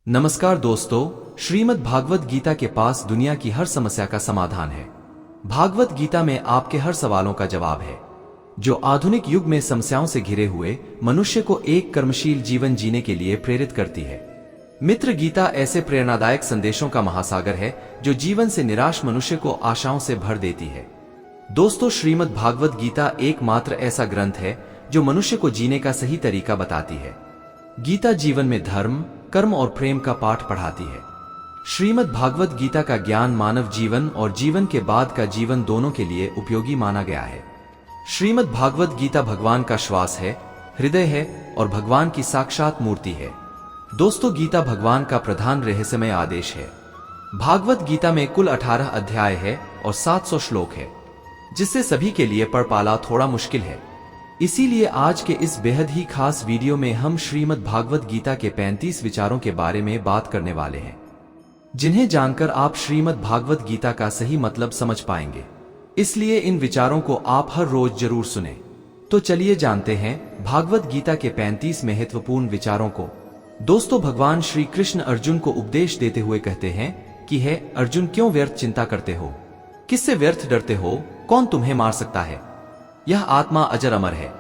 नमस्कार दोस्तों, श्रीमद् भागवत गीता के पास दुनिया की हर समस्या का समाधान है। भागवत गीता में आपके हर सवालों का जवाब है, जो आधुनिक युग में समस्याओं से घिरे हुए मनुष्य को एक कर्मशील जीवन जीने के लिए प्रेरित करती है। मित्र, गीता ऐसे प्रेरणादायक संदेशों का महासागर है जो जीवन से निराश मनुष्य को आशाओं से भर देती है। दोस्तों, श्रीमद् भागवत गीता एकमात्र ऐसा ग्रंथ है जो मनुष्य को जीने का सही तरीका बताती है। गीता जीवन में धर्म, कर्म और प्रेम का पाठ पढ़ाती है। श्रीमद् भागवत गीता का ज्ञान मानव जीवन और जीवन के बाद का जीवन दोनों के लिए उपयोगी माना गया है। श्रीमद् भागवत गीता भगवान का श्वास है, हृदय है और भगवान की साक्षात मूर्ति है। दोस्तों, गीता भगवान का प्रधान रहस्यमय आदेश है। भागवत गीता में कुल 18 अध्याय है और 700 श्लोक है, जिससे सभी के लिए पढ़ पाना थोड़ा मुश्किल है। इसीलिए आज के इस बेहद ही खास वीडियो में हम श्रीमद् भागवत गीता के 35 विचारों के बारे में बात करने वाले हैं, जिन्हें जानकर आप श्रीमद् भागवत गीता का सही मतलब समझ पाएंगे। इसलिए इन विचारों को आप हर रोज जरूर सुने। तो चलिए जानते हैं भागवत गीता के 35 महत्वपूर्ण विचारों को। दोस्तों, भगवान श्री कृष्ण अर्जुन को उपदेश देते हुए कहते हैं कि हे अर्जुन, क्यों व्यर्थ चिंता करते हो? किससे व्यर्थ डरते हो? कौन तुम्हें मार सकता है? यह आत्मा अजर अमर है।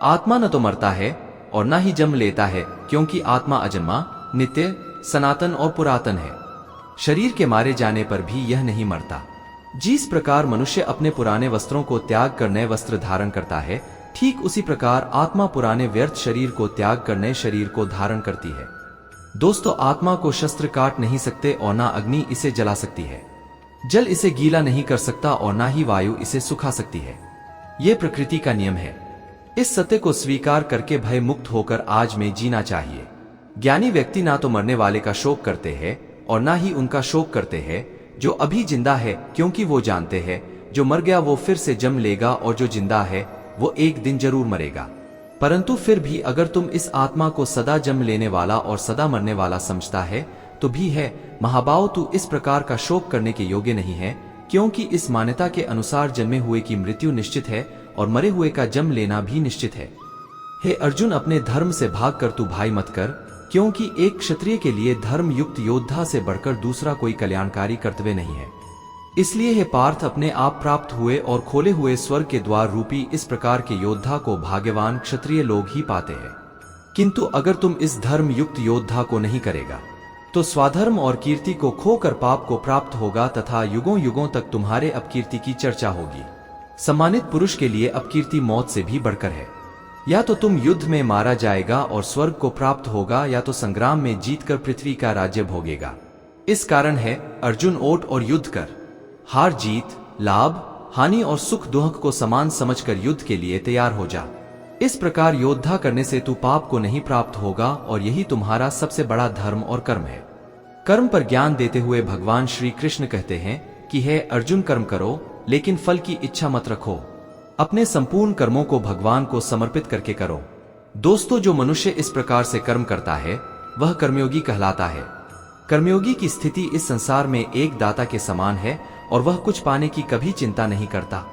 आत्मा न तो मरता है और न ही जन्म लेता है, क्योंकि आत्मा अजन्मा, नित्य, सनातन और पुरातन है। शरीर के मारे जाने पर भी यह नहीं मरता। जिस प्रकार मनुष्य अपने पुराने वस्त्रों को त्याग कर नए वस्त्र धारण करता है, ठीक उसी प्रकार आत्मा पुराने व्यर्थ शरीर को त्याग कर नए शरीर को धारण करती है। दोस्तों, आत्मा को शस्त्र काट नहीं सकते और ना अग्नि इसे जला सकती है। जल इसे गीला नहीं कर सकता और ना ही वायु इसे सुखा सकती है। ये प्रकृति का नियम है। इस सत्य को स्वीकार करके भय मुक्त होकर आज में जीना चाहिए। ज्ञानी व्यक्ति ना तो मरने वाले का शोक करते हैं और ना ही उनका शोक करते हैं जो अभी जिंदा है, क्योंकि वो जानते हैं जो मर गया वो फिर से जन्म लेगा और जो जिंदा है वो एक दिन जरूर मरेगा। परंतु फिर भी अगर तुम इस आत्मा को सदा जन्म लेने वाला और सदा मरने वाला समझता है तो भी है महाबाव, तू इस प्रकार का शोक करने के योग्य नहीं है, क्योंकि इस मान्यता के अनुसार जन्मे हुए की मृत्यु निश्चित है और मरे हुए का जन्म लेना भी निश्चित है। हे अर्जुन, अपने धर्म से भाग कर तू भाई मत कर, क्योंकि एक क्षत्रिय के लिए धर्म युक्त योद्धा से बढ़कर दूसरा कोई कल्याणकारी कर्तव्य नहीं है। इसलिए हे पार्थ, अपने आप प्राप्त हुए और खोले हुए स्वर्ग के द्वार रूपी इस प्रकार के योद्धा को भाग्यवान क्षत्रिय लोग ही पाते हैं। किंतु अगर तुम इस धर्म युक्त योद्धा को नहीं करेगा तो स्वाधर्म और कीर्ति को खोकर पाप को प्राप्त होगा तथा युगों युगों तक तुम्हारे अपकीर्ति की चर्चा होगी। सम्मानित पुरुष के लिए अपकीर्ति मौत से भी बढ़कर है। या तो तुम युद्ध में मारा जाएगा और स्वर्ग को प्राप्त होगा, या तो संग्राम में जीतकर पृथ्वी का राज्य भोगेगा। इस कारण है अर्जुन, ओट और युद्ध कर। हार जीत, लाभ हानि और सुख दुख को समान समझकर युद्ध के लिए तैयार हो जा। इस प्रकार योद्धा करने से तू पाप को नहीं प्राप्त होगा और यही तुम्हारा सबसे बड़ा धर्म और कर्म है। कर्म पर ज्ञान देते हुए भगवान श्री कृष्ण कहते हैं कि हे अर्जुन, कर्म करो लेकिन फल की इच्छा मत रखो। अपने संपूर्ण कर्मों को भगवान को समर्पित करके करो। दोस्तों, जो मनुष्य इस प्रकार से कर्म करता है वह कर्मयोगी कहलाता है। कर्मयोगी की स्थिति इस संसार में एक दाता के समान है और वह कुछ पाने की कभी चिंता नहीं करता।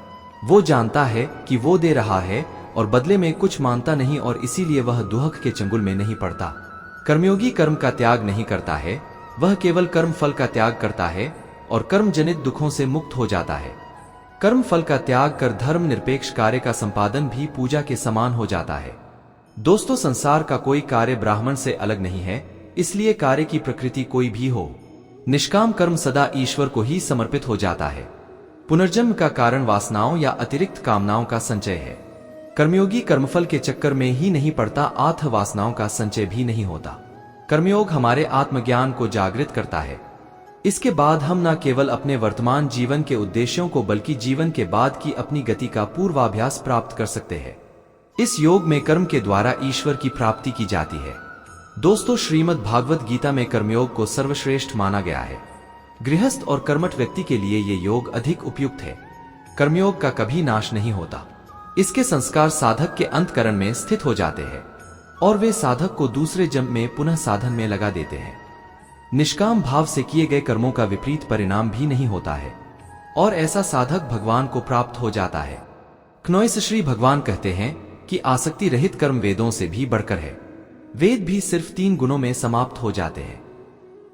वो जानता है कि वो दे रहा है और बदले में कुछ मांगता नहीं, और इसीलिए वह दुहक के चंगुल में नहीं पड़ता। कर्मयोगी कर्म का त्याग नहीं करता है, वह केवल कर्म फल का त्याग करता है और कर्म जनित दुखों से मुक्त हो जाता है। कर्म फल का त्याग कर धर्म निरपेक्ष कार्य का संपादन भी पूजा के समान हो जाता है। दोस्तों, संसार का कोई कार्य ब्राह्मण से अलग नहीं है, इसलिए कार्य की प्रकृति कोई भी हो, निष्काम कर्म सदा ईश्वर को ही समर्पित हो जाता है। पुनर्जन्म का कारण वासनाओं या अतिरिक्त कामनाओं का संचय है। कर्मयोगी कर्मफल के चक्कर में ही नहीं पड़ता, आथ वासनाओं का संचय भी नहीं होता। कर्मयोग हमारे आत्मज्ञान को जागृत करता है। इसके बाद हम न केवल अपने वर्तमान जीवन के उद्देश्यों को बल्कि जीवन के बाद की अपनी गति का पूर्वाभ्यास प्राप्त कर सकते हैं। इस योग में कर्म के द्वारा ईश्वर की प्राप्ति की जाती है। दोस्तों, श्रीमद् भागवत गीता में कर्मयोग को सर्वश्रेष्ठ माना गया है। गृहस्थ और कर्मठ व्यक्ति के लिए ये योग अधिक उपयुक्त है। कर्मयोग का कभी नाश नहीं होता। इसके संस्कार साधक के अंतःकरण में स्थित हो जाते हैं और वे साधक को दूसरे जन्म में पुनः साधन में लगा देते हैं। निष्काम भाव से किए गए कर्मों का विपरीत परिणाम भी नहीं होता है और ऐसा साधक भगवान को प्राप्त हो जाता है। क्नोइस श्री भगवान कहते हैं कि आसक्ति रहित कर्म वेदों से भी बढ़कर है। वेद भी सिर्फ 3 गुणों में समाप्त हो जाते हैं।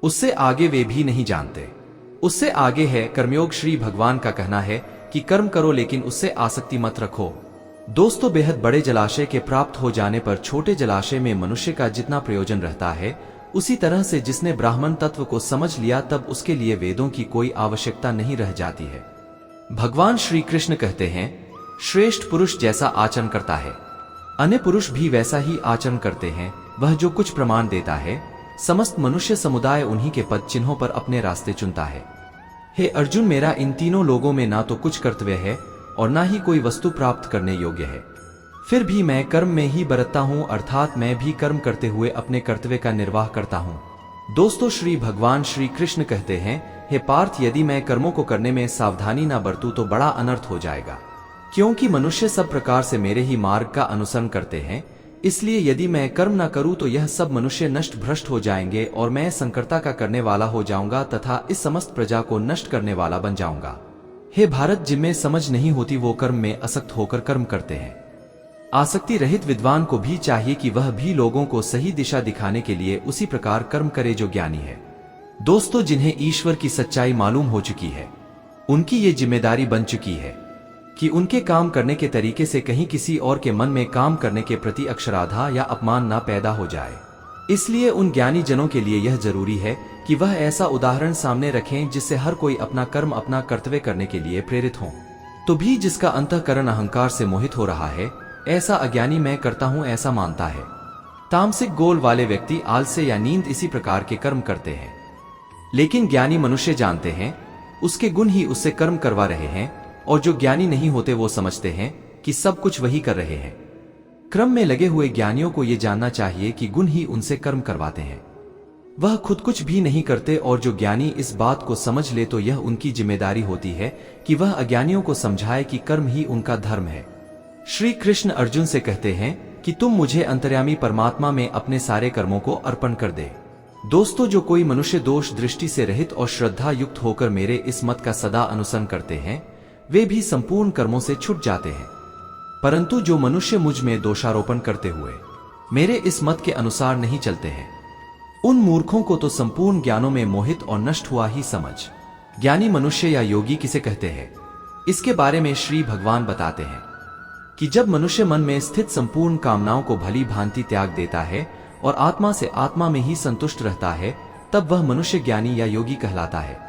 उससे आगे वे भी नहीं जानते। उससे आगे है कर्मयोग। श्री भगवान का कहना है कि कर्म करो लेकिन उससे आसक्ति मत रखो। दोस्तों, बेहद बड़े जलाशय के प्राप्त हो जाने पर छोटे जलाशय में मनुष्य का जितना प्रयोजन रहता है, उसी तरह से जिसने ब्राह्मण तत्व को समझ लिया तब उसके लिए वेदों की कोई आवश्यकता नहीं रह जाती है। भगवान श्री कृष्ण कहते हैं, श्रेष्ठ पुरुष जैसा आचरण करता है, अन्य पुरुष भी वैसा ही आचरण करते हैं। वह जो कुछ प्रमाण देता है, समस्त मनुष्य समुदाय उन्हीं के पद चिन्हों पर अपने रास्ते चुनता है। हे अर्जुन, मेरा इन तीनों लोगों में ना तो कुछ कर्तव्य है और ना ही कोई वस्तु प्राप्त करने योग्य है। फिर भी मैं कर्म में ही बरतता हूं, अर्थात मैं भी कर्म करते हुए अपने कर्तव्य का निर्वाह करता हूं। दोस्तों, श्री भगवान श्री कृष्ण कहते हैं, हे पार्थ, यदि मैं कर्मों को करने में सावधानी ना बरतूं तो बड़ा अनर्थ हो जाएगा, क्योंकि मनुष्य सब प्रकार से मेरे ही मार्ग का अनुसरण करते हैं। इसलिए यदि मैं कर्म न करूं तो यह सब मनुष्य नष्ट भ्रष्ट हो जाएंगे और मैं संकरता का करने वाला हो जाऊंगा तथा इस समस्त प्रजा को नष्ट करने वाला बन जाऊंगा। हे भारत, जिनमें समझ नहीं होती वो कर्म में आसक्त होकर कर्म करते हैं। आसक्ति रहित विद्वान को भी चाहिए कि वह भी लोगों को सही दिशा दिखाने के लिए उसी प्रकार कर्म करे जो ज्ञानी है। दोस्तों, जिन्हें ईश्वर की सच्चाई मालूम हो चुकी है, उनकी ये जिम्मेदारी बन चुकी है कि उनके काम करने के तरीके से कहीं किसी और के मन में काम करने के प्रति अक्षराधा या अपमान ना पैदा हो जाए। इसलिए उन ज्ञानी जनों के लिए यह जरूरी है कि वह ऐसा उदाहरण सामने रखें जिससे हर कोई अपना कर्म, अपना कर्तव्य करने के लिए प्रेरित हो। तो भी जिसका अंतःकरण अहंकार से मोहित हो रहा है, ऐसा अज्ञानी मैं करता हूं ऐसा मानता है। तामसिक गोल वाले व्यक्ति आलस्य या नींद इसी प्रकार के कर्म करते हैं, लेकिन ज्ञानी मनुष्य जानते हैं उसके गुण ही उससे कर्म करवा रहे हैं, और जो ज्ञानी नहीं होते वो समझते हैं कि सब कुछ वही कर रहे हैं। क्रम में लगे हुए ज्ञानियों को ये जानना चाहिए कि गुण ही उनसे कर्म करवाते हैं, वह खुद कुछ भी नहीं करते। और जो ज्ञानी इस बात को समझ ले तो यह उनकी जिम्मेदारी होती है कि वह अज्ञानियों को समझाए कि कर्म ही उनका धर्म है। श्री कृष्ण अर्जुन से कहते हैं कि तुम मुझे अंतर्यामी परमात्मा में अपने सारे कर्मों को अर्पण कर दे। दोस्तों, जो कोई मनुष्य दोष दृष्टि से रहित और श्रद्धा युक्त होकर मेरे इस मत का सदा अनुसरण करते हैं, वे भी संपूर्ण कर्मों से छूट जाते हैं। परंतु जो मनुष्य मुझ में दोषारोपण करते हुए मेरे इस मत के अनुसार नहीं चलते हैं, उन मूर्खों को तो संपूर्ण ज्ञानों में मोहित और नष्ट हुआ ही समझ। ज्ञानी मनुष्य या योगी किसे कहते हैं, इसके बारे में श्री भगवान बताते हैं कि जब मनुष्य मन में स्थित संपूर्ण कामनाओं को भली भांति त्याग देता है और आत्मा से आत्मा में ही संतुष्ट रहता है, तब वह मनुष्य ज्ञानी या योगी कहलाता है।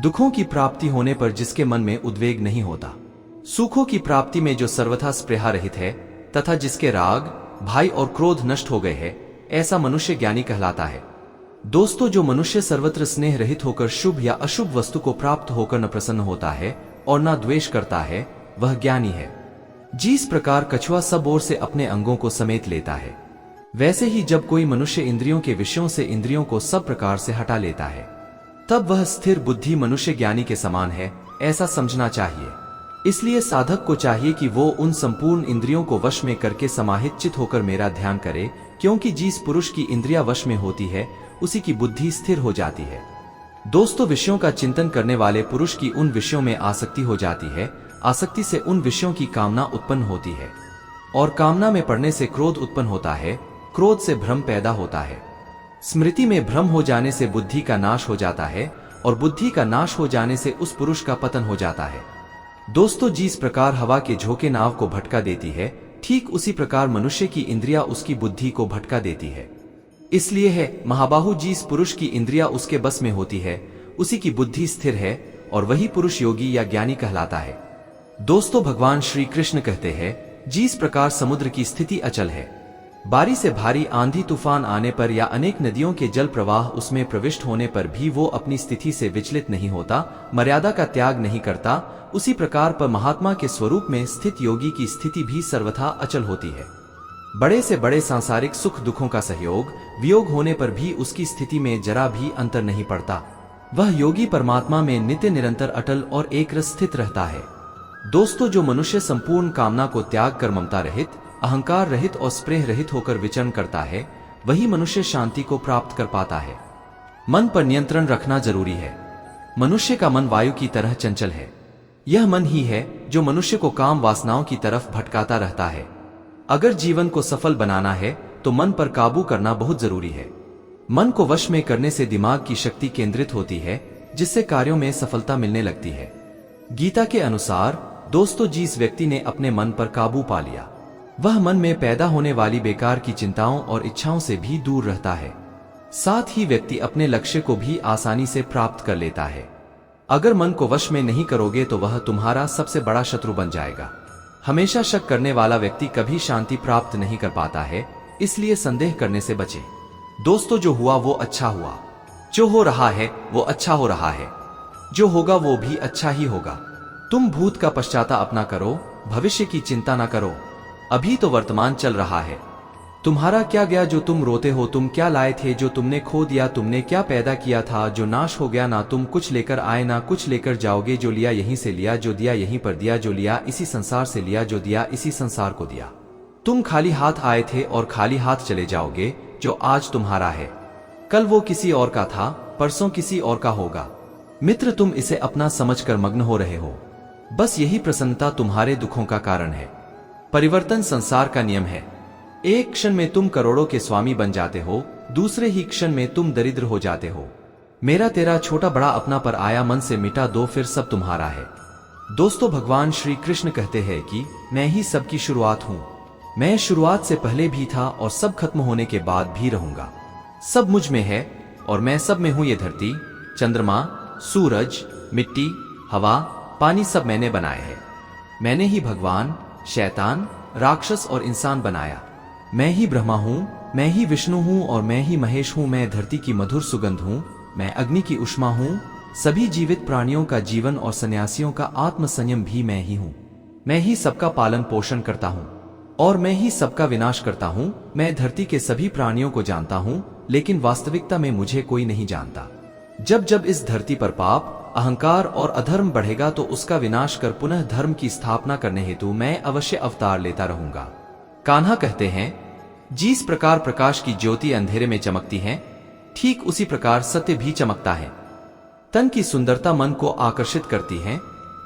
दुखों की प्राप्ति होने पर जिसके मन में उद्वेग नहीं होता, सुखों की प्राप्ति में जो सर्वथा स्पृहा रहित है, तथा जिसके राग, भय और क्रोध नष्ट हो गए हैं, ऐसा मनुष्य ज्ञानी कहलाता है। दोस्तों, जो मनुष्य सर्वत्र स्नेह रहित होकर शुभ या अशुभ वस्तु को प्राप्त होकर न प्रसन्न होता है और न द्वेष करता है, वह ज्ञानी है। जिस प्रकार कछुआ सब ओर से अपने अंगों को समेट लेता है, वैसे ही जब कोई मनुष्य इंद्रियों के विषयों से इंद्रियों को सब प्रकार से हटा लेता है, तब वह स्थिर बुद्धि मनुष्य ज्ञानी के समान है, ऐसा समझना चाहिए। इसलिए साधक को चाहिए कि वो उन संपूर्ण इंद्रियों को वश में करके समाहित चित होकर मेरा ध्यान करे, क्योंकि जिस पुरुष की इंद्रिया वश में होती है उसी की बुद्धि स्थिर हो जाती है। दोस्तों, विषयों का चिंतन करने वाले पुरुष की उन विषयों में आसक्ति हो जाती है, आसक्ति से उन विषयों की कामना उत्पन्न होती है, और कामना में पड़ने से क्रोध उत्पन्न होता है, क्रोध से भ्रम पैदा होता है, स्मृति में भ्रम हो जाने से बुद्धि का नाश हो जाता है, और बुद्धि का नाश हो जाने से उस पुरुष का पतन हो जाता है। दोस्तों, जिस प्रकार हवा के झोंके नाव को भटका देती है, ठीक उसी प्रकार मनुष्य की इंद्रिया उसकी बुद्धि को भटका देती है। इसलिए है महाबाहु, जिस पुरुष की इंद्रिया उसके बस में होती है उसी की बुद्धि स्थिर है, और वही पुरुष योगी या ज्ञानी कहलाता है। दोस्तों, भगवान श्री कृष्ण कहते हैं, जिस प्रकार समुद्र की स्थिति अचल है, बारी से भारी आंधी तूफान आने पर या अनेक नदियों के जल प्रवाह उसमें प्रविष्ट होने पर भी वो अपनी स्थिति से विचलित नहीं होता, मर्यादा का त्याग नहीं करता, उसी प्रकार पर महात्मा के स्वरूप में स्थित योगी की स्थिति भी सर्वथा अचल होती है। बड़े से बड़े सांसारिक सुख दुखों का सहयोग वियोग होने पर भी उसकी स्थिति में जरा भी अंतर नहीं पड़ता। वह योगी परमात्मा में नित्य निरंतर अटल और एक रस स्थित रहता है। दोस्तों, जो मनुष्य संपूर्ण कामना को त्याग कर ममता रहित, अहंकार रहित और स्प्रेह रहित होकर विचरण करता है, वही मनुष्य शांति को प्राप्त कर पाता है। मन पर नियंत्रण रखना जरूरी है। मनुष्य का मन वायु की तरह चंचल है। यह मन ही है जो मनुष्य को काम वासनाओं की तरफ भटकाता रहता है। अगर जीवन को सफल बनाना है तो मन पर काबू करना बहुत जरूरी है। मन को वश में करने से दिमाग की शक्ति केंद्रित होती है, जिससे कार्यों में सफलता मिलने लगती है। गीता के अनुसार दोस्तों, जिस व्यक्ति ने अपने मन पर काबू पा लिया, वह मन में पैदा होने वाली बेकार की चिंताओं और इच्छाओं से भी दूर रहता है। साथ ही व्यक्ति अपने लक्ष्य को भी आसानी से प्राप्त कर लेता है। अगर मन को वश में नहीं करोगे तो वह तुम्हारा सबसे बड़ा शत्रु बन जाएगा। हमेशा शक करने वाला व्यक्ति कभी शांति प्राप्त नहीं कर पाता है, इसलिए संदेह करने से बचें। दोस्तों, जो हुआ वो अच्छा हुआ, जो हो रहा है वो अच्छा हो रहा है, जो होगा वो भी अच्छा ही होगा। तुम भूत का पश्चाताप ना करो, भविष्य की चिंता ना करो। अभी तो वर्तमान चल रहा है। तुम्हारा क्या गया जो तुम रोते हो? तुम क्या लाए थे जो तुमने खो दिया? तुमने क्या पैदा किया था जो नाश हो गया? ना तुम कुछ लेकर आए ना कुछ लेकर जाओगे। जो लिया यहीं से लिया, जो दिया यहीं पर दिया, जो लिया इसी संसार से लिया, जो दिया इसी संसार को दिया। तुम खाली हाथ आए थे और खाली हाथ चले जाओगे। जो आज तुम्हारा है कल वो किसी और का था, परसों किसी और का होगा। मित्र, तुम इसे अपना समझकर मग्न हो रहे हो। बस यही प्रसन्नता तुम्हारे दुखों का कारण है। परिवर्तन संसार का नियम है। एक क्षण में तुम करोड़ों के स्वामी बन जाते हो, दूसरे ही क्षण में तुम दरिद्र हो जाते हो। मेरा तेरा छोटा बड़ा अपना पर आया, मन से मिटा दो, फिर सब तुम्हारा है। दोस्तों, भगवान श्री कृष्ण कहते हैं कि मैं ही सबकी शुरुआत हूं। मैं शुरुआत से पहले भी था और सब खत्म होने के बाद भी रहूंगा। सब मुझ में है और मैं सब में हूं। ये धरती, चंद्रमा, सूरज, मिट्टी, हवा, पानी सब मैंने बनाए हैं। मैंने ही भगवान, शैतान, राक्षस और इंसान बनाया। मैं ही ब्रह्मा हूं, मैं ही विष्णु हूं और मैं ही महेश हूं। मैं धरती की मधुर सुगंध हूं, मैं अग्नि की उष्मा हूं। सभी जीवित प्राणियों का जीवन और सन्यासियों का आत्म संयम भी मैं ही हूं। मैं ही सबका पालन पोषण करता हूं और मैं ही सबका विनाश करता हूं। मैं धरती के सभी प्राणियों को जानता हूं, लेकिन वास्तविकता में मुझे कोई नहीं जानता। जब जब इस धरती पर पाप, अहंकार और अधर्म बढ़ेगा तो उसका विनाश कर पुनः धर्म की स्थापना करने हेतु मैं अवश्य अवतार लेता रहूंगा। कान्हा कहते हैं, जिस प्रकार प्रकाश की ज्योति अंधेरे में चमकती है, ठीक उसी प्रकार सत्य भी चमकता है। तन की सुंदरता मन को आकर्षित करती है,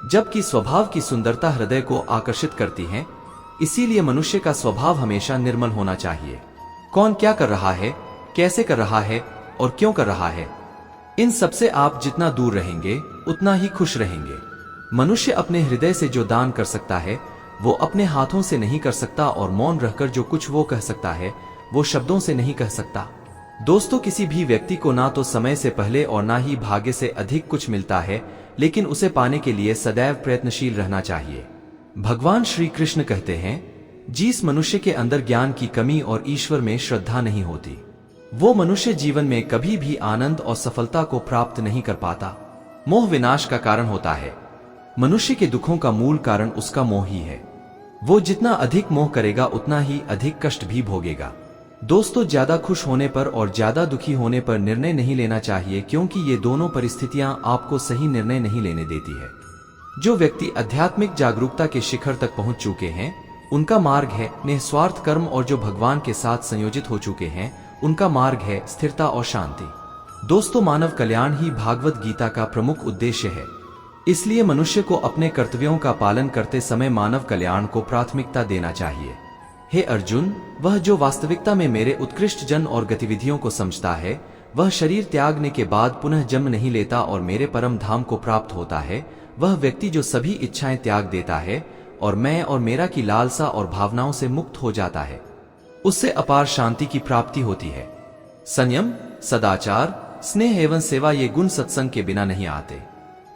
जबकि स्वभाव की सुंदरता हृदय को आकर्षित करती है। इसीलिए मनुष्य का स्वभाव हमेशा निर्मल होना चाहिए। कौन क्या कर रहा है, कैसे कर रहा है और क्यों कर रहा है, इन सबसे आप जितना दूर रहेंगे उतना ही खुश रहेंगे। मनुष्य अपने हृदय से जो दान कर सकता है वो अपने हाथों से नहीं कर सकता, और मौन रहकर जो कुछ वो कह सकता है वो शब्दों से नहीं कह सकता। दोस्तों, किसी भी व्यक्ति को ना तो समय से पहले और ना ही भाग्य से अधिक कुछ मिलता है, लेकिन उसे पाने के लिए सदैव प्रयत्नशील रहना चाहिए। भगवान श्री कृष्ण कहते हैं, जिस मनुष्य के अंदर ज्ञान की कमी और ईश्वर में श्रद्धा नहीं होती, वो मनुष्य जीवन में कभी भी आनंद और सफलता को प्राप्त नहीं कर पाता। मोह विनाश का कारण होता है। मनुष्य के दुखों का मूल कारण उसका मोह ही है। वो जितना अधिक मोह करेगा उतना ही अधिक कष्ट भी भोगेगा। दोस्तों, ज्यादा खुश होने पर और ज्यादा दुखी होने पर निर्णय नहीं लेना चाहिए, क्योंकि ये दोनों परिस्थितियां आपको सही निर्णय नहीं लेने देती है। जो व्यक्ति आध्यात्मिक जागरूकता के शिखर तक पहुंच चुके हैं, उनका मार्ग है निस्वार्थ कर्म, और जो भगवान के साथ संयोजित हो चुके हैं उनका मार्ग है स्थिरता और शांति। दोस्तों, मानव कल्याण ही भागवत गीता का प्रमुख उद्देश्य है। इसलिए मनुष्य को अपने कर्तव्यों का पालन करते समय मानव कल्याण को प्राथमिकता देना चाहिए। हे अर्जुन, वह जो वास्तविकता में मेरे उत्कृष्ट जन और गतिविधियों को समझता है, वह शरीर त्यागने के बाद पुनः जन्म नहीं लेता और मेरे परम धाम को प्राप्त होता है। वह व्यक्ति जो सभी इच्छाएं त्याग देता है और मैं और मेरा की लालसा और भावनाओं से मुक्त हो जाता है, उससे अपार शांति की प्राप्ति होती है। संयम, सदाचार, स्नेह एवं सेवा ये गुण सत्संग के बिना नहीं आते।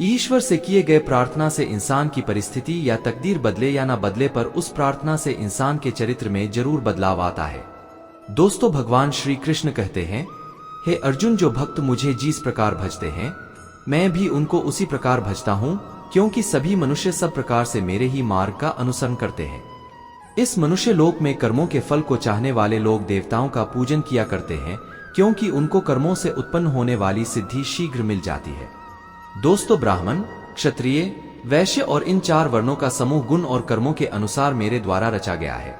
ईश्वर से किए गए प्रार्थना से इंसान की परिस्थिति या तकदीर बदले या ना बदले, पर उस प्रार्थना से इंसान के चरित्र में जरूर बदलाव आता है। दोस्तों, भगवान श्री कृष्ण कहते हैं, हे अर्जुन, जो भक्त मुझे जिस प्रकार भजते हैं, मैं भी उनको उसी प्रकार भजता हूं, क्योंकि सभी मनुष्य सब प्रकार से मेरे ही मार्ग का अनुसरण करते हैं। इस मनुष्य लोक में कर्मों के फल को चाहने वाले लोग देवताओं का पूजन किया करते हैं, क्योंकि उनको कर्मों से उत्पन्न होने वाली सिद्धि शीघ्र मिल जाती है। दोस्तों, ब्राह्मण, क्षत्रिय, वैश्य और इन 4 वर्णों का समूह गुण और कर्मों के अनुसार मेरे द्वारा रचा गया है।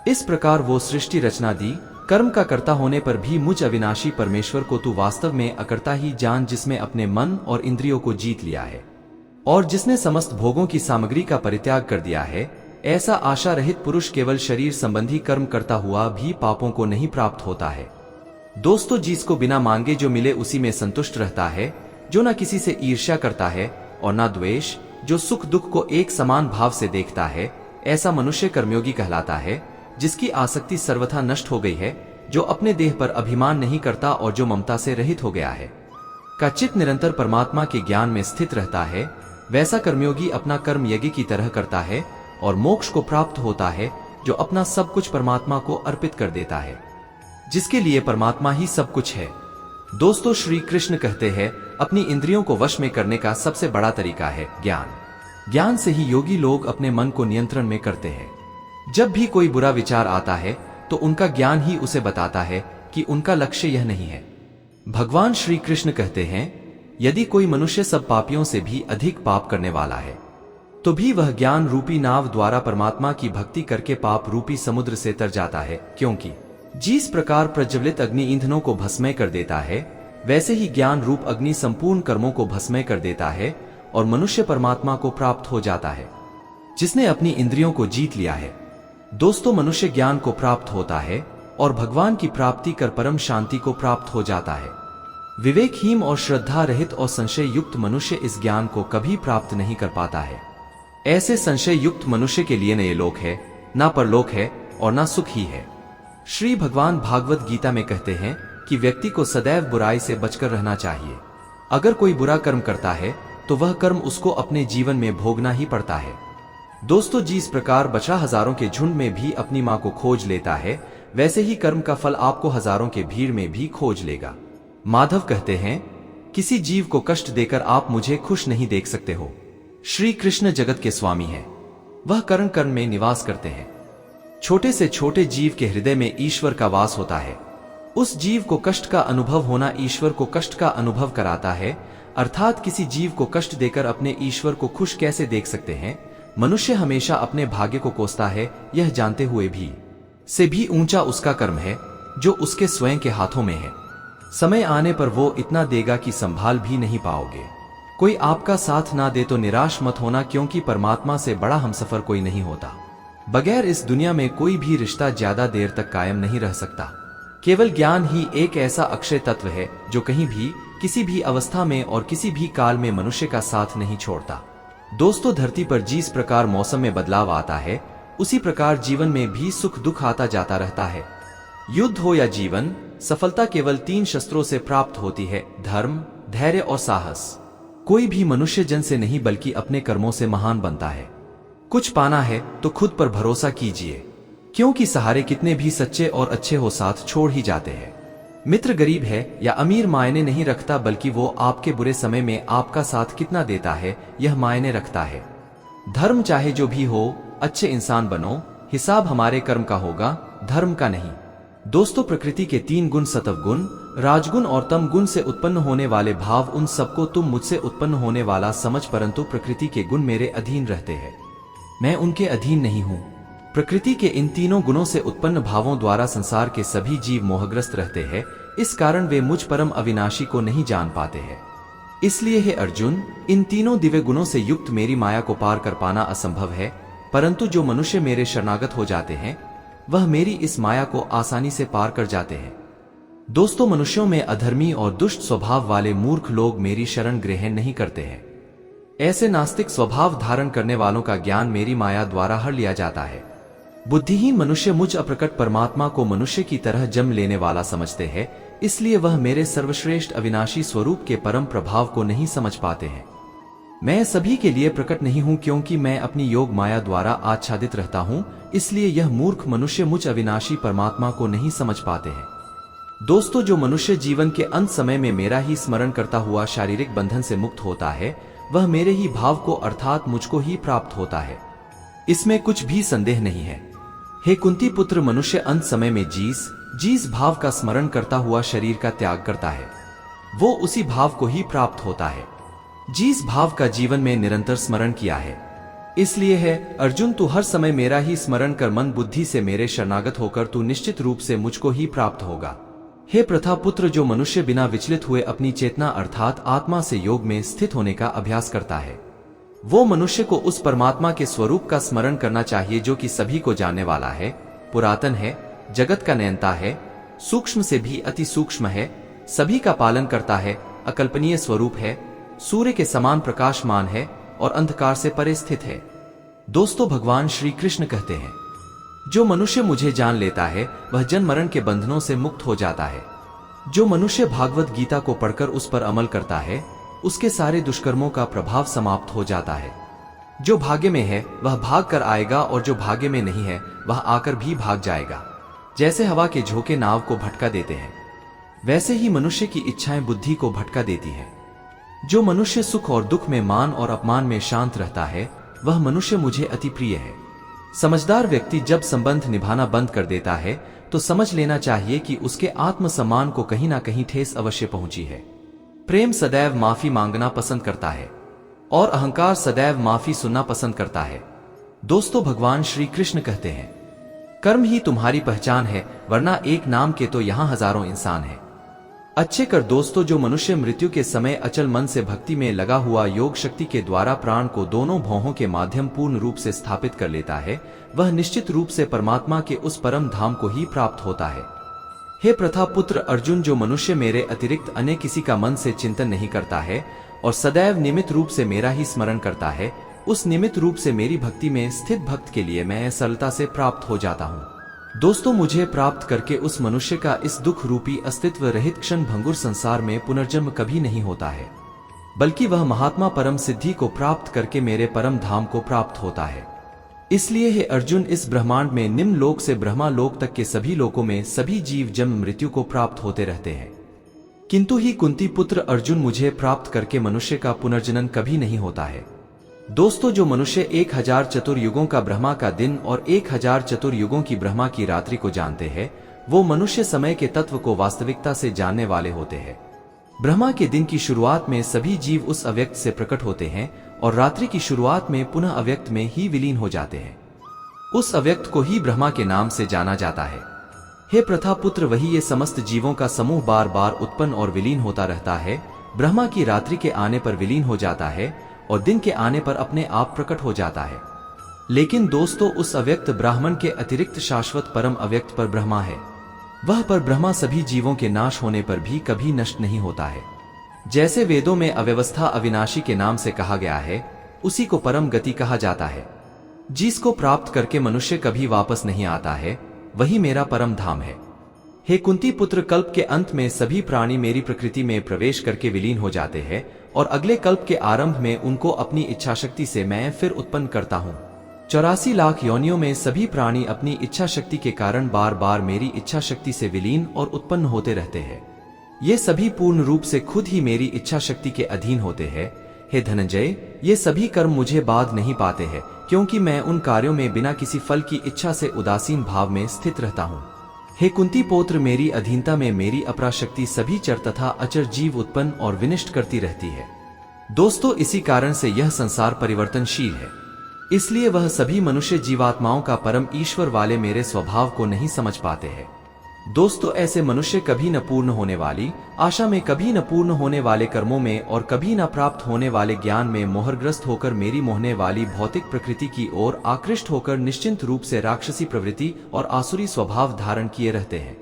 इस प्रकार वो सृष्टि रचना दी। कर्म का कर्ता होने पर भी मुझ अविनाशी परमेश्वर को तू वास्तव में अकर्ता ही जान, जिसमें अपने मन और इंद्रियों को जीत लिया है और जिसने समस्त भोगों की सामग्री का परित्याग कर दिया है। ऐसा आशा रहित पुरुष केवल शरीर संबंधी कर्म करता हुआ भी पापों को नहीं प्राप्त होता है। दोस्तों, जिसको बिना मांगे जो मिले उसी में संतुष्ट रहता है, जो ना किसी से ईर्ष्या करता है और ना द्वेष, जो सुख दुख को एक समान भाव से देखता है, ऐसा मनुष्य कर्मयोगी कहलाता है। जिसकी आसक्ति सर्वथा नष्ट हो गई है, जो अपने देह पर अभिमान नहीं करता और जो ममता से रहित हो गया है, का चित्त निरंतर परमात्मा के ज्ञान में स्थित रहता है, वैसा कर्मयोगी अपना कर्म यज्ञ की तरह करता है और मोक्ष को प्राप्त होता है, जो अपना सब कुछ परमात्मा को अर्पित कर देता है, जिसके लिए परमात्मा ही सब कुछ है। दोस्तों, श्री कृष्ण कहते हैं, अपनी इंद्रियों को वश में करने का सबसे बड़ा तरीका है ज्ञान। ज्ञान से ही योगी लोग अपने मन को नियंत्रण में करते हैं। जब भी कोई बुरा विचार आता है तो उनका ज्ञान ही उसे बताता है कि उनका लक्ष्य यह नहीं है। भगवान श्री कृष्ण कहते हैं, यदि कोई मनुष्य सब पापियों से भी अधिक पाप करने वाला है तो भी वह ज्ञान रूपी नाव द्वारा परमात्मा की भक्ति करके पाप रूपी समुद्र से तर जाता है, क्योंकि जिस प्रकार प्रज्वलित अग्नि ईंधनों को भस्मय कर देता है, वैसे ही ज्ञान रूप अग्नि संपूर्ण कर्मों को भस्मय कर देता है और मनुष्य परमात्मा को प्राप्त हो जाता है, जिसने अपनी इंद्रियों को जीत लिया है। दोस्तों, मनुष्य ज्ञान को प्राप्त होता है और भगवान की प्राप्ति कर परम शांति को प्राप्त हो जाता है। विवेकहीन और श्रद्धा रहित और संशय युक्त मनुष्य इस ज्ञान को कभी प्राप्त नहीं कर पाता है। ऐसे संशय युक्त मनुष्य के लिए न ये लोक है, ना परलोक है और ना सुख ही है। श्री भगवान भागवत गीता में कहते हैं कि व्यक्ति को सदैव बुराई से बचकर रहना चाहिए। अगर कोई बुरा कर्म करता है तो वह कर्म उसको अपने जीवन में भोगना ही पड़ता है। दोस्तों, जिस प्रकार बछड़ा हजारों के झुंड में भी अपनी मां को खोज लेता है, वैसे ही कर्म का फल आपको हजारों के भीड़ में भी खोज लेगा। माधव कहते हैं, किसी जीव को कष्ट देकर आप मुझे खुश नहीं देख सकते हो। श्री कृष्ण जगत के स्वामी हैं, वह कर्ण कर्ण में निवास करते हैं। छोटे से छोटे जीव के हृदय में ईश्वर का वास होता है। उस जीव को कष्ट का अनुभव होना ईश्वर को कष्ट का अनुभव कराता है, अर्थात किसी जीव को कष्ट देकर अपने ईश्वर को खुश कैसे देख सकते हैं। मनुष्य हमेशा अपने भाग्य को कोसता है, यह जानते हुए भी से भी ऊंचा उसका कर्म है जो उसके स्वयं के हाथों में है। समय आने पर वो इतना देगा कि संभाल भी नहीं पाओगे। कोई आपका साथ ना दे तो निराश मत होना, क्योंकि परमात्मा से बड़ा हमसफर कोई नहीं होता। बगैर इस दुनिया में कोई भी रिश्ता ज्यादा देर तक कायम नहीं रह सकता। केवल ज्ञान ही एक ऐसा अक्षय तत्व है जो कहीं भी, किसी भी अवस्था में और किसी भी काल में मनुष्य का साथ नहीं छोड़ता। दोस्तों, धरती पर जिस प्रकार मौसम में बदलाव आता है, उसी प्रकार जीवन में भी सुख दुख आता जाता रहता है। युद्ध हो या जीवन, सफलता केवल 3 शस्त्रों से प्राप्त होती है, धर्म, धैर्य और साहस। कोई भी मनुष्य जन से नहीं बल्कि अपने कर्मों से महान बनता है। कुछ पाना है तो खुद पर भरोसा कीजिए, क्योंकि सहारे कितने भी सच्चे और अच्छे हो साथ छोड़ ही जाते हैं। मित्र गरीब है या अमीर मायने नहीं रखता, बल्कि वो आपके बुरे समय में आपका साथ कितना देता है यह मायने रखता है। धर्म चाहे जो भी हो, अच्छे इंसान बनो, हिसाब हमारे कर्म का होगा, धर्म का नहीं। दोस्तों, प्रकृति के 3 गुण सत्व गुण, राजगुण और तम गुण से उत्पन्न होने वाले भाव, उन सबको तुम मुझसे उत्पन्न होने वाला समझ, परंतु प्रकृति के गुण मेरे अधीन रहते हैं, मैं उनके अधीन नहीं हूँ। प्रकृति के इन तीनों गुणों से उत्पन्न भावों द्वारा संसार के सभी जीव मोहग्रस्त रहते हैं, इस कारण वे मुझ परम अविनाशी को नहीं जान पाते हैं। इसलिए हे अर्जुन, इन तीनों दिव्य गुणों से युक्त मेरी माया को पार कर पाना असंभव है, परंतु जो मनुष्य मेरे शरणागत हो जाते हैं वह मेरी इस माया को आसानी से पार कर जाते हैं। दोस्तों, मनुष्यों में अधर्मी और दुष्ट स्वभाव वाले मूर्ख लोग मेरी शरण ग्रहण नहीं करते हैं। ऐसे नास्तिक स्वभाव धारण करने वालों का ज्ञान मेरी माया द्वारा हर लिया जाता है। बुद्धिहीन मनुष्य मुझ अप्रकट परमात्मा को मनुष्य की तरह जन्म लेने वाला समझते हैं, इसलिए वह मेरे सर्वश्रेष्ठ अविनाशी स्वरूप के परम प्रभाव को नहीं समझ पाते हैं। मैं सभी के लिए प्रकट नहीं हूं, क्योंकि मैं अपनी योग माया द्वारा आच्छादित रहता हूं, इसलिए यह मूर्ख मनुष्य मुझ अविनाशी परमात्मा को नहीं समझ पाते हैं। दोस्तों, जो मनुष्य जीवन के अंत समय में मेरा ही स्मरण करता हुआ शारीरिक बंधन से मुक्त होता है, वह मेरे ही भाव को अर्थात मुझको ही प्राप्त होता है, इसमें कुछ भी संदेह नहीं है। हे कुंती पुत्र, मनुष्य अंत समय में जिस भाव का स्मरण करता हुआ शरीर का त्याग करता है, वो उसी भाव को ही प्राप्त होता है जिस भाव का जीवन में निरंतर स्मरण किया है। इसलिए है अर्जुन, तू हर समय मेरा ही स्मरण कर, मन बुद्धि से मेरे शरणागत होकर तू निश्चित रूप से मुझको ही प्राप्त होगा। हे प्रथा पुत्र, जो मनुष्य बिना विचलित हुए अपनी चेतना अर्थात आत्मा से योग में स्थित होने का अभ्यास करता है, वो मनुष्य को उस परमात्मा के स्वरूप का स्मरण करना चाहिए जो कि सभी को जानने वाला है, पुरातन है, जगत का नियंता है, सूक्ष्म से भी अति सूक्ष्म है, सभी का पालन करता है, अकल्पनीय स्वरूप है, सूर्य के समान प्रकाशमान है और अंधकार से परे स्थित है। दोस्तों, भगवान श्री कृष्ण कहते हैं, जो मनुष्य मुझे जान लेता है वह जन्म मरण के बंधनों से मुक्त हो जाता है। जो मनुष्य भागवत गीता को पढ़कर उस पर अमल करता है उसके सारे दुष्कर्मों का प्रभाव समाप्त हो जाता है। जो भाग्य में है वह भाग कर आएगा और जो भाग्य में नहीं है वह आकर भी भाग जाएगा। जैसे हवा के झोंके नाव को भटका देते हैं, वैसे ही मनुष्य की इच्छाएं बुद्धि को भटका देती हैं। जो मनुष्य सुख और दुख में, मान और अपमान में शांत रहता है वह मनुष्य मुझे अति प्रिय है। समझदार व्यक्ति जब संबंध निभाना बंद कर देता है तो समझ लेना चाहिए कि उसके आत्मसम्मान को कहीं ना कहीं ठेस अवश्य पहुंची है। प्रेम सदैव माफी मांगना पसंद करता है और अहंकार सदैव माफी सुनना पसंद करता है। दोस्तों, भगवान श्री कृष्ण कहते हैं, कर्म ही तुम्हारी पहचान है, वरना एक नाम के तो यहां हजारों इंसान हैं। अच्छे कर दोस्तों, जो मनुष्य मृत्यु के समय अचल मन से भक्ति में लगा हुआ योग शक्ति के द्वारा प्राण को दोनों भौहों के माध्यम पूर्ण रूप से स्थापित कर लेता है वह निश्चित रूप से परमात्मा के उस परम धाम को ही प्राप्त होता है। हे प्रथा पुत्र अर्जुन, जो मनुष्य मेरे अतिरिक्त अन्य किसी का मन से चिंतन नहीं करता है और सदैव निमित्त रूप से मेरा ही स्मरण करता है, उस निमित्त रूप से मेरी भक्ति में स्थित भक्त के लिए मैं सरलता से प्राप्त हो जाता हूँ। दोस्तों, मुझे प्राप्त करके उस मनुष्य का इस दुख रूपी अस्तित्व रहित क्षण भंगुर संसार में पुनर्जन्म कभी नहीं होता है, बल्कि वह महात्मा परम सिद्धि को प्राप्त करके मेरे परम धाम को प्राप्त होता है। इसलिए हे अर्जुन, इस ब्रह्मांड में निम्न लोक से ब्रह्मा लोक तक के सभी लोकों में सभी जीव जन्म मृत्यु को प्राप्त होते रहते हैं, किंतु ही कुंती पुत्र अर्जुन, मुझे प्राप्त करके मनुष्य का पुनर्जनन कभी नहीं होता है। दोस्तों, जो मनुष्य 1000 चतुर्युगों का ब्रह्मा का दिन और 1000 चतुर्युगों की ब्रह्मा की रात्रि को जानते हैं, वो मनुष्य समय के तत्व को वास्तविकता से जानने वाले होते हैं। ब्रह्मा के दिन की शुरुआत में सभी जीव उस अव्यक्त से प्रकट होते हैं और रात्रि की शुरुआत में पुनः अव्यक्त में ही विलीन हो जाते हैं। उस अव्यक्त को ही ब्रह्मा के नाम से जाना जाता है। हे प्रथा पुत्र, वही ये समस्त जीवों का समूह बार बार उत्पन्न और विलीन होता रहता है। ब्रह्मा की रात्रि के आने पर विलीन हो जाता है और दिन के आने पर अपने आप प्रकट हो जाता है। लेकिन दोस्तों, उस अव्यक्त ब्राह्मण के अतिरिक्त शाश्वत परम अव्यक्त पर ब्रह्मा है। वह पर ब्रह्मा सभी जीवों के नाश होने पर भी कभी नष्ट नहीं होता है। जैसे वेदों में अव्यवस्था अविनाशी के नाम से कहा गया है, उसी को परम गति कहा जाता है। जिसको प्राप्त करके मनुष्य कभी वापस नहीं आता है, वही मेरा परम धाम है। हे कुंती पुत्र, कल्प के अंत में सभी प्राणी मेरी प्रकृति में प्रवेश करके विलीन हो जाते हैं और अगले कल्प के आरंभ में उनको अपनी इच्छा शक्ति से मैं फिर उत्पन्न करता हूँ। 84 लाख योनियों में सभी प्राणी अपनी इच्छा शक्ति के कारण बार बार मेरी इच्छा शक्ति से विलीन और उत्पन्न होते रहते हैं। ये सभी पूर्ण रूप से खुद ही मेरी इच्छा शक्ति के अधीन होते हैं। हे धनंजय, ये सभी कर्म मुझे बाध नहीं पाते हैं, क्योंकि मैं उन कार्यों में बिना किसी फल की इच्छा से उदासीन भाव में स्थित रहता हूँ। हे कुंती पौत्र, मेरी अधीनता में मेरी अपराशक्ति सभी चर तथा अचर जीव उत्पन्न और विनिष्ट करती रहती है। दोस्तों, इसी कारण से यह संसार परिवर्तनशील है। इसलिए वह सभी मनुष्य जीवात्माओं का परम ईश्वर वाले मेरे स्वभाव को नहीं समझ पाते हैं। दोस्तों, ऐसे मनुष्य कभी न पूर्ण होने वाली आशा में, कभी न पूर्ण होने वाले कर्मों में और कभी न प्राप्त होने वाले ज्ञान में मोहग्रस्त होकर मेरी मोहने वाली भौतिक प्रकृति की ओर आकृष्ट होकर निश्चिंत रूप से राक्षसी प्रवृत्ति और आसुरी स्वभाव धारण किए रहते हैं।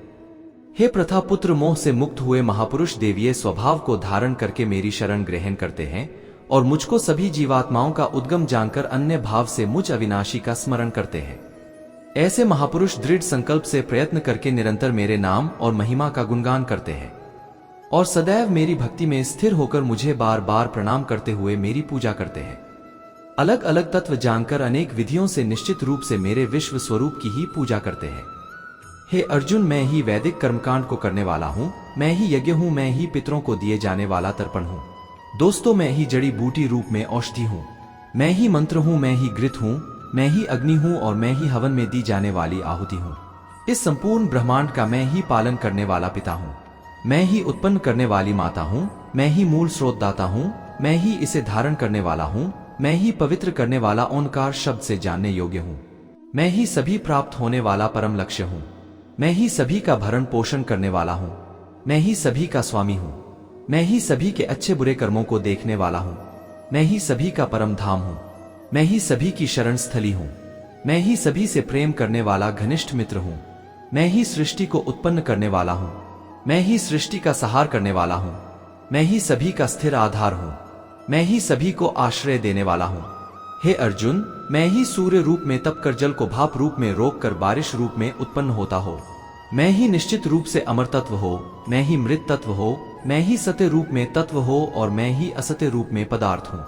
हे प्रथा पुत्र, मोह से मुक्त हुए महापुरुष देवीय स्वभाव को धारण करके मेरी शरण ग्रहण करते हैं और मुझको सभी जीवात्माओं का उद्गम जानकर अन्य भाव से मुझ अविनाशी का स्मरण करते हैं। ऐसे महापुरुष दृढ़ संकल्प से प्रयत्न करके निरंतर मेरे नाम और महिमा का गुणगान करते हैं और सदैव मेरी भक्ति में स्थिर होकर मुझे बार बार प्रणाम करते हुए मेरी पूजा करते हैं। अलग अलग तत्व जानकर अनेक विधियों से निश्चित रूप से मेरे विश्व स्वरूप की ही पूजा करते हैं। हे अर्जुन, मैं ही वैदिक कर्मकांड को करने वाला हूँ, मैं ही यज्ञ हूँ, मैं ही पितरों को दिए जाने वाला तर्पण हूँ। दोस्तों, मैं ही जड़ी बूटी रूप में औषधि हूँ, मैं ही मंत्र हूँ, मैं ही घृत हूँ, मैं ही अग्नि हूँ और मैं ही हवन में दी जाने वाली आहुति हूँ। इस संपूर्ण ब्रह्मांड का मैं ही पालन करने वाला पिता हूँ, मैं ही उत्पन्न करने वाली माता हूँ, मैं ही मूल स्रोत दाता हूँ, मैं ही इसे धारण करने वाला हूँ, मैं ही पवित्र करने वाला ओंकार शब्द से जानने योग्य हूँ, मैं ही सभी प्राप्त होने वाला परम लक्ष्य हूँ, मैं ही सभी का भरण पोषण करने वाला हूँ, मैं ही सभी का स्वामी हूँ, मैं ही सभी के अच्छे बुरे कर्मों को देखने वाला हूँ, मैं ही सभी का परम धाम हूँ, मैं ही सभी की शरण स्थली हूँ, मैं ही सभी से प्रेम करने वाला घनिष्ठ मित्र हूँ, मैं ही सृष्टि को उत्पन्न करने वाला हूँ। मैं ही सृष्टि का सहार करने वाला हूँ। मैं ही सभी का स्थिर आधार हूँ। मैं ही सभी को आश्रय देने वाला हूँ। हे अर्जुन, मैं ही सूर्य रूप में तपकर जल को भाप रूप में रोक कर बारिश रूप में उत्पन्न होता हो। मैं ही निश्चित रूप से अमर तत्व हो, मैं ही मृत तत्व हो, मैं ही सत्य रूप में तत्व हो और मैं ही असत्य रूप में पदार्थ हूँ।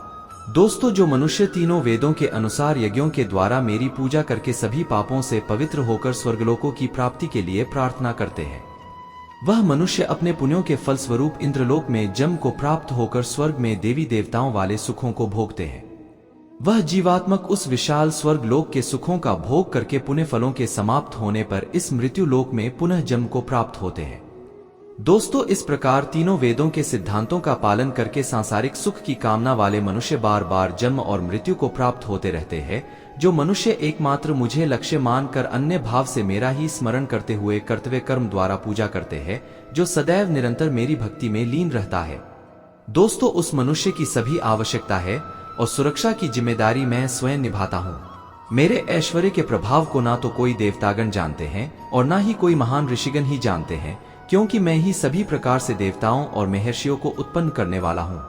दोस्तों, जो मनुष्य तीनों वेदों के अनुसार यज्ञों के द्वारा मेरी पूजा करके सभी पापों से पवित्र होकर स्वर्गलोकों की प्राप्ति के लिए प्रार्थना करते हैं, वह मनुष्य अपने पुण्यों के फलस्वरूप इंद्रलोक में जन्म को प्राप्त होकर स्वर्ग में देवी देवताओं वाले सुखों को भोगते हैं। वह जीवात्मक उस विशाल स्वर्ग लोक के सुखों का भोग करके पुण्य फलों के समाप्त होने पर इस मृत्यु लोक में पुनः जन्म को प्राप्त होते हैं। दोस्तों, इस प्रकार तीनों वेदों के सिद्धांतों का पालन करके सांसारिक सुख की कामना वाले मनुष्य बार बार जन्म और मृत्यु को प्राप्त होते रहते हैं। जो मनुष्य एकमात्र मुझे लक्ष्य मानकर अन्य भाव से मेरा ही स्मरण करते हुए कर्तव्य कर्म द्वारा पूजा करते हैं, जो सदैव निरंतर मेरी भक्ति में लीन रहता है, दोस्तों, उस मनुष्य की सभी आवश्यकता है और सुरक्षा की जिम्मेदारी मैं स्वयं निभाता हूँ। मेरे ऐश्वर्य के प्रभाव को ना तो कोई देवतागण जानते हैं और ना ही कोई महान ऋषिगण ही जानते हैं, क्योंकि मैं ही सभी प्रकार से देवताओं और महर्षियों को उत्पन्न करने वाला हूँ।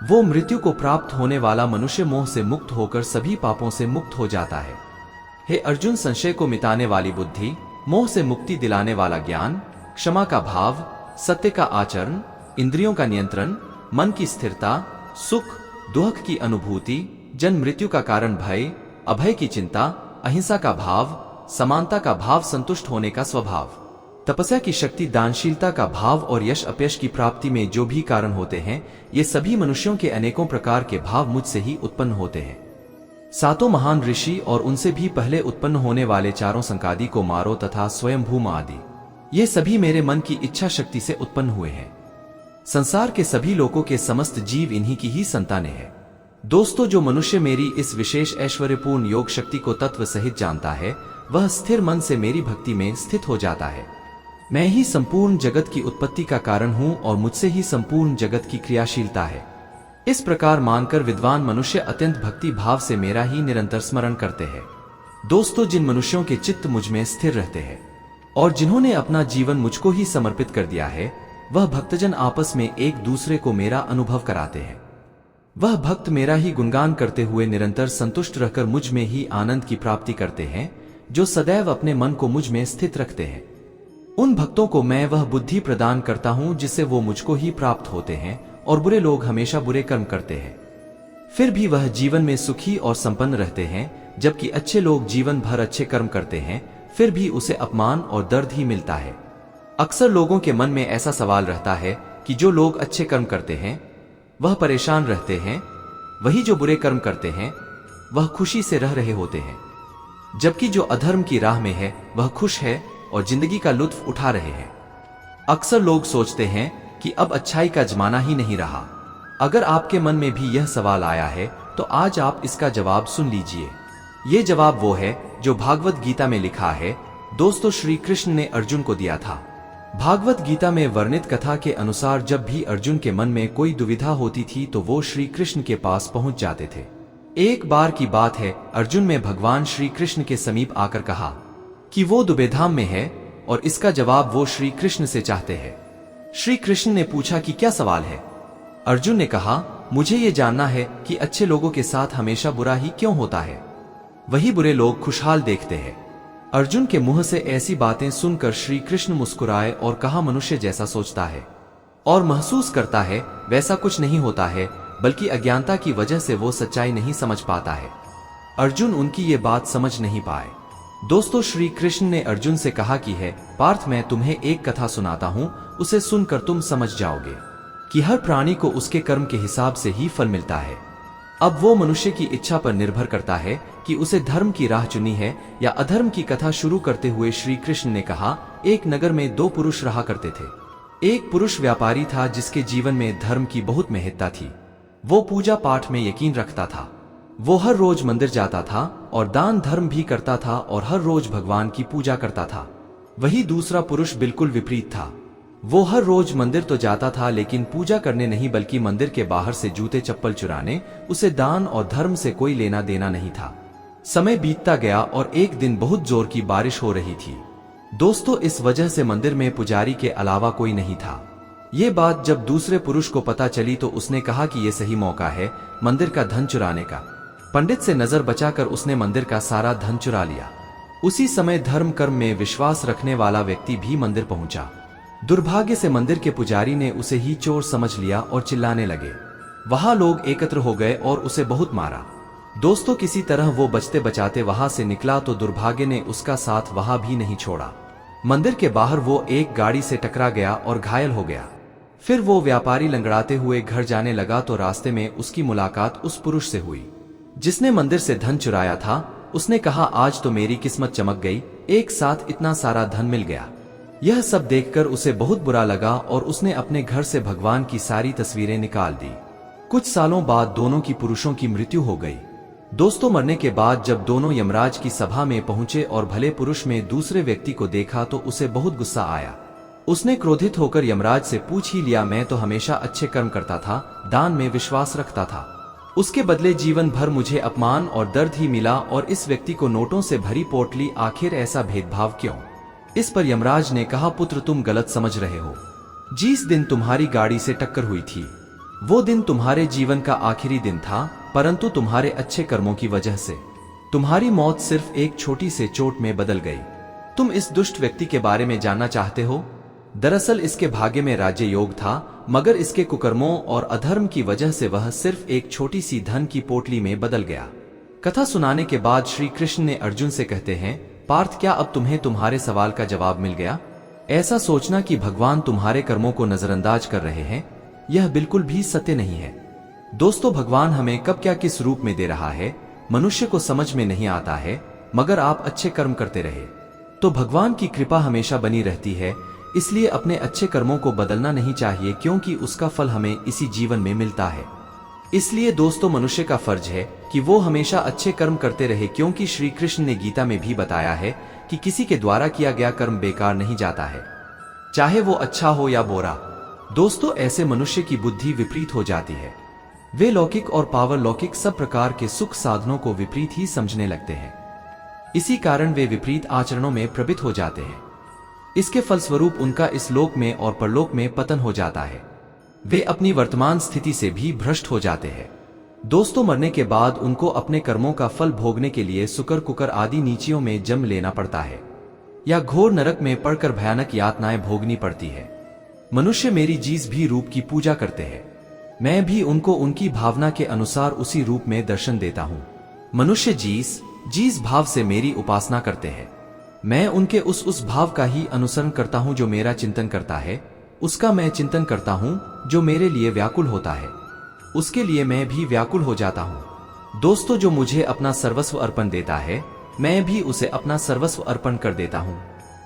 वो मृत्यु को प्राप्त होने वाला मनुष्य मोह से मुक्त होकर सभी पापों से मुक्त हो जाता है। हे अर्जुन, संशय को मिटाने वाली बुद्धि, मोह से मुक्ति दिलाने वाला ज्ञान, क्षमा का भाव, सत्य का आचरण, इंद्रियों का नियंत्रण, मन की स्थिरता, सुख दुख की अनुभूति, जन्म मृत्यु का कारण भय, अभय की चिंता, अहिंसा का भाव, समानता का भाव, संतुष्ट होने का स्वभाव, तपस्या की शक्ति, दानशीलता का भाव और यश अपयश की प्राप्ति में जो भी कारण होते हैं, ये सभी मनुष्यों के अनेकों प्रकार के भाव मुझसे ही उत्पन्न होते हैं। सातों महान ऋषि और उनसे भी पहले उत्पन्न होने वाले चारों संकादि को मारो तथा स्वयं भूम आदि, ये सभी मेरे मन की इच्छा शक्ति से उत्पन्न हुए हैं। संसार के सभी लोगों के समस्त जीव इन्हीं की ही संतानें हैं। दोस्तों, जो मनुष्य मेरी इस विशेष ऐश्वर्यपूर्ण योग शक्ति को तत्व सहित जानता है, वह स्थिर मन से मेरी भक्ति में स्थित हो जाता है। मैं ही संपूर्ण जगत की उत्पत्ति का कारण हूँ और मुझसे ही संपूर्ण जगत की क्रियाशीलता है। इस प्रकार मानकर विद्वान मनुष्य अत्यंत भक्ति भाव से मेरा ही निरंतर स्मरण करते हैं। दोस्तों, जिन मनुष्यों के चित्त मुझ में स्थिर रहते हैं और जिन्होंने अपना जीवन मुझको ही समर्पित कर दिया है, वह भक्तजन आपस में एक दूसरे को मेरा अनुभव कराते हैं। वह भक्त मेरा ही गुणगान करते हुए निरंतर संतुष्ट रहकर मुझ में ही आनंद की प्राप्ति करते हैं, जो सदैव अपने मन को मुझ में स्थित रखते हैं। उन भक्तों को मैं वह बुद्धि प्रदान करता हूं जिससे वो मुझको ही प्राप्त होते हैं और बुरे लोग हमेशा बुरे कर्म करते हैं, फिर भी वह जीवन में सुखी और संपन्न रहते हैं, जबकि अच्छे लोग जीवन भर अच्छे कर्म करते हैं, फिर भी उसे अपमान और दर्द ही मिलता है। अक्सर लोगों के मन में ऐसा सवाल रहता है कि जो लोग अच्छे कर्म करते हैं वह परेशान रहते हैं, वही जो बुरे कर्म करते हैं वह खुशी से रह रहे होते हैं, जबकि जो अधर्म की राह में है वह खुश है और जिंदगी का लुत्फ उठा रहे हैं। अक्सर लोग सोचते हैं कि अब अच्छाई का जमाना ही नहीं रहा। अगर आपके मन में भी यह सवाल आया है तो आज आप इसका जवाब सुन लीजिए। ये जवाब वो है जो भागवत गीता में लिखा है। दोस्तों, श्री कृष्ण ने अर्जुन को दिया था। भागवत गीता में वर्णित कथा के अनुसार जब भी अर्जुन के मन में कोई दुविधा होती थी तो वो श्री कृष्ण के पास पहुंच जाते थे। एक बार की बात है, अर्जुन ने भगवान श्री कृष्ण के समीप आकर कहा कि वो दुविधा में है और इसका जवाब वो श्री कृष्ण से चाहते हैं। श्री कृष्ण ने पूछा कि क्या सवाल है। अर्जुन ने कहा, मुझे ये जानना है कि अच्छे लोगों के साथ हमेशा बुरा ही क्यों होता है, वही बुरे लोग खुशहाल देखते हैं। अर्जुन के मुंह से ऐसी बातें सुनकर श्री कृष्ण मुस्कुराए और कहा, मनुष्य जैसा सोचता है और महसूस करता है वैसा कुछ नहीं होता है, बल्कि अज्ञानता की वजह से वो सच्चाई नहीं समझ पाता है। अर्जुन उनकी ये बात समझ नहीं पाए। दोस्तों, श्री कृष्ण ने अर्जुन से कहा कि है पार्थ, मैं तुम्हें एक कथा सुनाता हूँ, उसे सुनकर तुम समझ जाओगे कि हर प्राणी को उसके कर्म के हिसाब से ही फल मिलता है। अब वो मनुष्य की इच्छा पर निर्भर करता है कि उसे धर्म की राह चुनी है या अधर्म की कथा शुरू करते हुए श्री कृष्ण ने कहा, एक नगर में दो पुरुष रहा करते थे। एक पुरुष व्यापारी था जिसके जीवन में धर्म की बहुत महत्ता थी। वो पूजा पाठ में यकीन रखता था। वो हर रोज मंदिर जाता था और दान धर्म भी करता था और हर रोज भगवान की पूजा करता था। वही दूसरा पुरुष बिल्कुल विपरीत था। वो हर रोज मंदिर तो जाता था लेकिन पूजा करने नहीं, बल्कि मंदिर के बाहर से जूते चप्पल चुराने। उसे दान और धर्म से कोई लेना देना नहीं था। समय बीतता गया और एक दिन बहुत जोर की बारिश हो रही थी। दोस्तों, इस वजह से मंदिर में पुजारी के अलावा कोई नहीं था। ये बात जब दूसरे पुरुष को पता चली तो उसने कहा कि ये सही मौका है मंदिर का धन चुराने का। पंडित से नजर बचाकर उसने मंदिर का सारा धन चुरा लिया। उसी समय धर्म कर्म में विश्वास रखने वाला व्यक्ति भी मंदिर पहुंचा। दुर्भाग्य से मंदिर के पुजारी ने उसे ही चोर समझ लिया और चिल्लाने लगे। वहां लोग एकत्र हो गए और उसे बहुत मारा। दोस्तों, किसी तरह वो बचते बचाते वहां से निकला तो दुर्भाग्य ने उसका साथ वहां भी नहीं छोड़ा। मंदिर के बाहर वो एक गाड़ी से टकरा गया और घायल हो गया। फिर वो व्यापारी लंगड़ाते हुए घर जाने लगा तो रास्ते में उसकी मुलाकात उस पुरुष से हुई जिसने मंदिर से धन चुराया था। उसने कहा, आज तो मेरी किस्मत चमक गई, एक साथ इतना सारा धन मिल गया। यह सब देखकर उसे बहुत बुरा लगा और उसने अपने घर से भगवान की सारी तस्वीरें निकाल दी। कुछ सालों बाद दोनों की पुरुषों की मृत्यु हो गई। दोस्तों, मरने के बाद जब दोनों यमराज की सभा में पहुंचे और भले पुरुष में दूसरे व्यक्ति को देखा तो उसे बहुत गुस्सा आया। उसने क्रोधित होकर यमराज से पूछ ही लिया, मैं तो हमेशा अच्छे कर्म करता था, दान में विश्वास रखता था, उसके बदले जीवन भर मुझे अपमान और दर्द ही मिला और इस व्यक्ति को नोटों से भरी पोटली, आखिर ऐसा भेदभाव क्यों? इस पर यमराज ने कहा, पुत्र तुम गलत समझ रहे हो। जिस दिन तुम्हारी गाड़ी से टक्कर हुई थी वो दिन तुम्हारे जीवन का आखिरी दिन था, परंतु तुम्हारे अच्छे कर्मों की वजह से तुम्हारी मौत सिर्फ एक छोटी से चोट में बदल गई। तुम इस दुष्ट व्यक्ति के बारे में जानना चाहते हो? दरअसल इसके भाग्य में राज्य योग था, मगर इसके कुकर्मों और अधर्म की वजह से वह सिर्फ एक छोटी सी धन की पोटली में बदल गया। कथा सुनाने के बाद श्री कृष्ण ने अर्जुन से कहते हैं, पार्थ, क्या अब तुम्हें तुम्हारे सवाल का जवाब मिल गया? ऐसा सोचना कि भगवान तुम्हारे कर्मों को नजरअंदाज कर रहे हैं, यह बिल्कुल भी सत्य नहीं है। दोस्तों, भगवान हमें कब क्या किस रूप में दे रहा है मनुष्य को समझ में नहीं आता है, मगर आप अच्छे कर्म करते रहे तो भगवान की कृपा हमेशा बनी रहती है। इसलिए अपने अच्छे कर्मों को बदलना नहीं चाहिए, क्योंकि उसका फल हमें इसी जीवन में मिलता है। इसलिए दोस्तों, मनुष्य का फर्ज है कि वो हमेशा अच्छे कर्म करते रहे, क्योंकि श्री कृष्ण ने गीता में भी बताया है कि किसी के द्वारा किया गया कर्म बेकार नहीं जाता है, चाहे वो अच्छा हो या बुरा। दोस्तों, ऐसे मनुष्य की बुद्धि विपरीत हो जाती है। वे लौकिक और पावरलौकिक सब प्रकार के सुख साधनों को विपरीत ही समझने लगते हैं। इसी कारण वे विपरीत आचरणों में प्रवृत्त हो जाते हैं। इसके फलस्वरूप उनका इस लोक में और परलोक में पतन हो जाता है। वे अपनी वर्तमान स्थिति से भी भ्रष्ट हो जाते हैं। दोस्तों, मरने के बाद उनको अपने कर्मों का फल भोगने के लिए सुकर कुकर आदि नीचियों में जन्म लेना पड़ता है या घोर नरक में पड़कर भयानक यातनाएं भोगनी पड़ती है। मनुष्य मेरी जिस भी रूप की पूजा करते हैं, मैं भी उनको उनकी भावना के अनुसार उसी रूप में दर्शन देता हूँ। मनुष्य जिस भाव से मेरी उपासना करते हैं, मैं उनके उस भाव का ही अनुसरण करता हूं। जो मेरा चिंतन करता है उसका मैं चिंतन करता हूं, जो मेरे लिए व्याकुल होता है उसके लिए मैं भी व्याकुल हो जाता हूं। दोस्तों, जो मुझे अपना सर्वस्व अर्पण देता है, मैं भी उसे अपना सर्वस्व अर्पण कर देता हूं।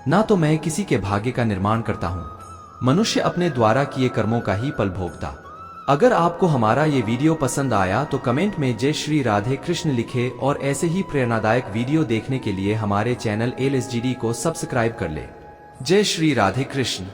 ना तो मैं किसी के भाग्य का निर्माण करता हूं, मनुष्य अपने द्वारा किए कर्मों का ही फल भोगता। अगर आपको हमारा ये वीडियो पसंद आया तो कमेंट में जय श्री राधे कृष्ण लिखे और ऐसे ही प्रेरणादायक वीडियो देखने के लिए हमारे चैनल LSGD को सब्सक्राइब कर ले। जय श्री राधे कृष्ण।